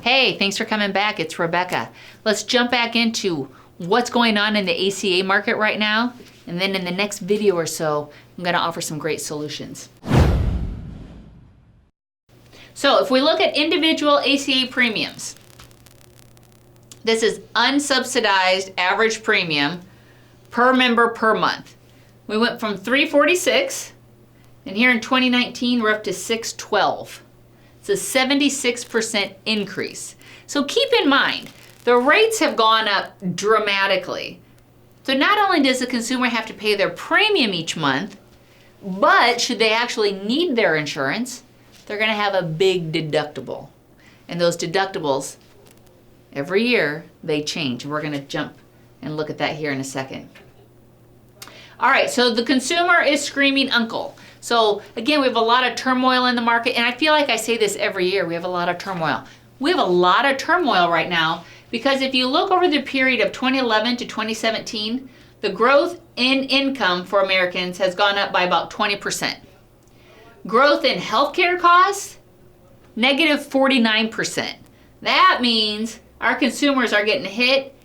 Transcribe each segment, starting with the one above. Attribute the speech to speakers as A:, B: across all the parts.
A: Hey, thanks for coming back. It's Rebecca. Let's jump back into what's going on in the ACA market right now. And then in the next video or so, I'm going to offer some great solutions. So if we look at individual ACA premiums, this is unsubsidized average premium per member per month. We went from $346, and here in 2019, we're up to $612. It's a 76% increase. So keep in mind, the rates have gone up dramatically. So not only does the consumer have to pay their premium each month, but should they actually need their insurance, they're going to have a big deductible. And those deductibles, every year, they change. We're going to jump and look at that here in a second. All right, so the consumer is screaming uncle. So again, we have a lot of turmoil in the market, and I feel like I say this every year, we have a lot of turmoil. We have a lot of turmoil right now because if you look over the period of 2011 to 2017, the growth in income for Americans has gone up by about 20%. Growth in healthcare costs, negative 49%. That means our consumers are getting hit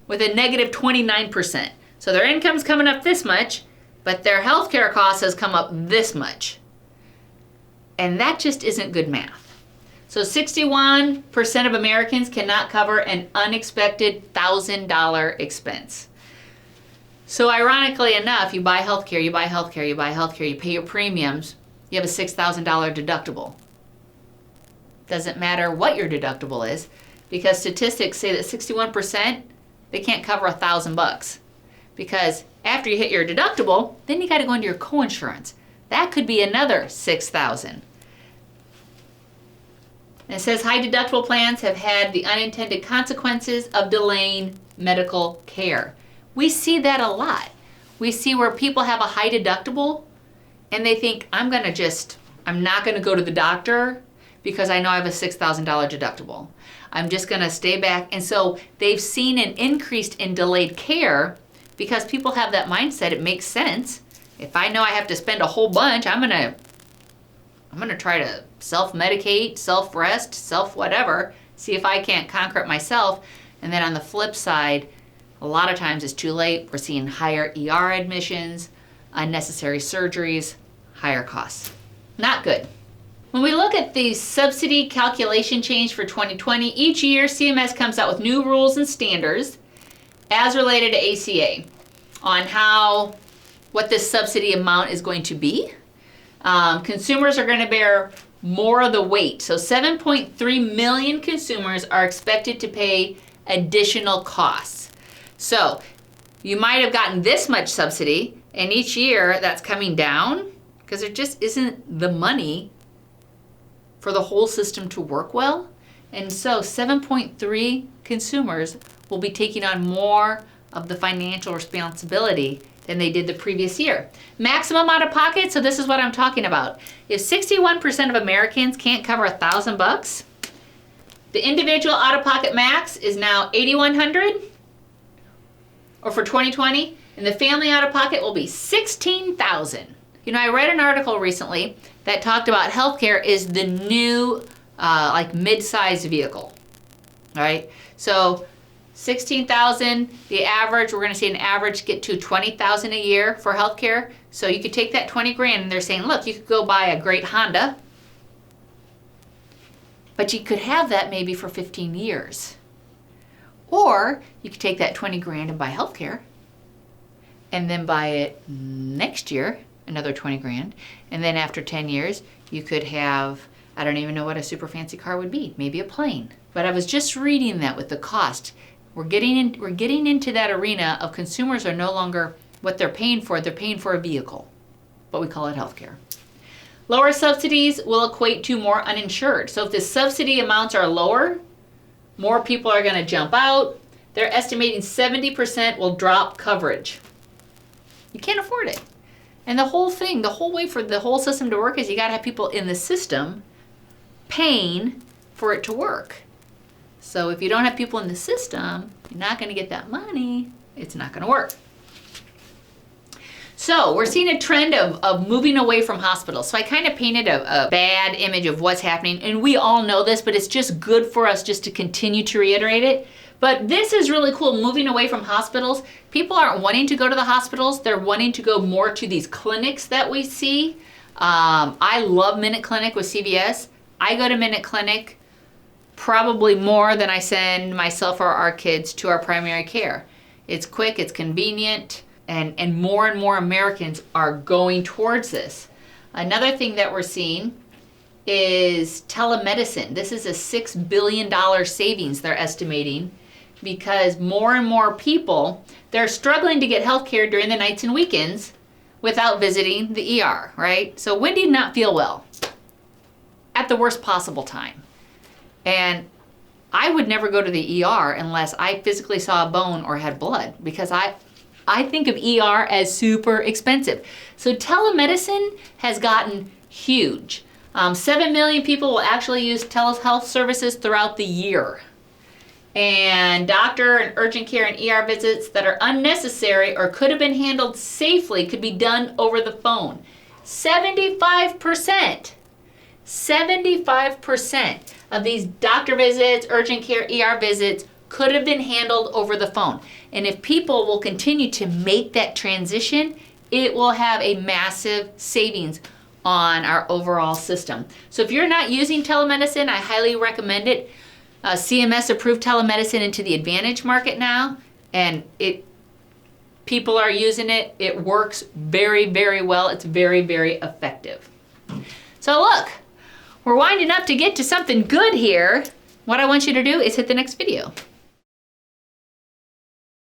A: with a negative 29%. So their income's coming up this much, but their healthcare costs has come up this much. And that just isn't good math. So 61% of Americans cannot cover an unexpected $1,000 expense. So ironically enough, you buy healthcare, you buy healthcare, you buy healthcare, you pay your premiums, you have a $6,000 deductible. Doesn't matter what your deductible is, because statistics say that 61%, they can't cover $1,000. Because after you hit your deductible, then you got to go into your coinsurance. That could be another $6,000. And it says high deductible plans have had the unintended consequences of delaying medical care. We see that a lot. We see where people have a high deductible and they think, I'm not going to go to the doctor because I know I have a $6,000 deductible. I'm just going to stay back. And so they've seen an increase in delayed care because people have that mindset. It makes sense. If I know I have to spend a whole bunch, I'm gonna try to self-medicate, self-rest, self-whatever, see if I can't conquer it myself. And then on the flip side, a lot of times it's too late. We're seeing higher ER admissions, unnecessary surgeries, higher costs. Not good. When we look at the subsidy calculation change for 2020, each year CMS comes out with new rules and standards as related to ACA on what this subsidy amount is going to be. Consumers are going to bear more of the weight. So 7.3 million consumers are expected to pay additional costs. So you might have gotten this much subsidy, and each year that's coming down because there just isn't the money for the whole system to work well. And so 7.3 consumers will be taking on more of the financial responsibility than they did the previous year. Maximum out of pocket, so this is what I'm talking about. If 61% of Americans can't cover $1,000, the individual out of pocket max is now $8,100, or for 2020, and the family out of pocket will be $16,000. You know, I read an article recently that talked about healthcare is the new mid-size vehicle, all right? So 16,000, the average, we're going to see an average get to 20,000 a year for healthcare. So you could take that 20 grand and they're saying, look, you could go buy a great Honda, but you could have that maybe for 15 years. Or you could take that 20 grand and buy healthcare and then buy it next year, another 20 grand. And then after 10 years, you could have, I don't even know what a super fancy car would be, maybe a plane. But I was just reading that with the cost. We're getting into that arena of consumers are no longer what they're paying for a vehicle, but we call it healthcare. Lower subsidies will equate to more uninsured. So if the subsidy amounts are lower, more people are going to jump out. They're estimating 70% will drop coverage. You can't afford it. And the whole way for the whole system to work is you got to have people in the system paying for it to work. So if you don't have people in the system, you're not going to get that money. It's not going to work. So we're seeing a trend of moving away from hospitals. So I kind of painted a bad image of what's happening, and we all know this, but it's just good for us just to continue to reiterate it. But this is really cool, moving away from hospitals. People aren't wanting to go to the hospitals. They're wanting to go more to these clinics that we see. I love Minute Clinic with CVS. I go to Minute Clinic probably more than I send myself or our kids to our primary care. It's quick, it's convenient, and more Americans are going towards this. Another thing that we're seeing is telemedicine. This is a $6 billion savings they're estimating, because more and more people, they're struggling to get health care during the nights and weekends without visiting the ER, right? So Wendy did not feel well at the worst possible time. And I would never go to the ER unless I physically saw a bone or had blood, because I think of ER as super expensive. So telemedicine has gotten huge. 7 million people will actually use telehealth services throughout the year. And doctor and urgent care and ER visits that are unnecessary or could have been handled safely could be done over the phone. 75%. 75% of these doctor visits, urgent care, ER visits could have been handled over the phone. And if people will continue to make that transition, it will have a massive savings on our overall system. So if you're not using telemedicine, I highly recommend it. CMS approved telemedicine into the Advantage market now, and people are using it. It works very, very well. It's very, very effective. So look, we're winding up to get to something good here. What I want you to do is hit the next video.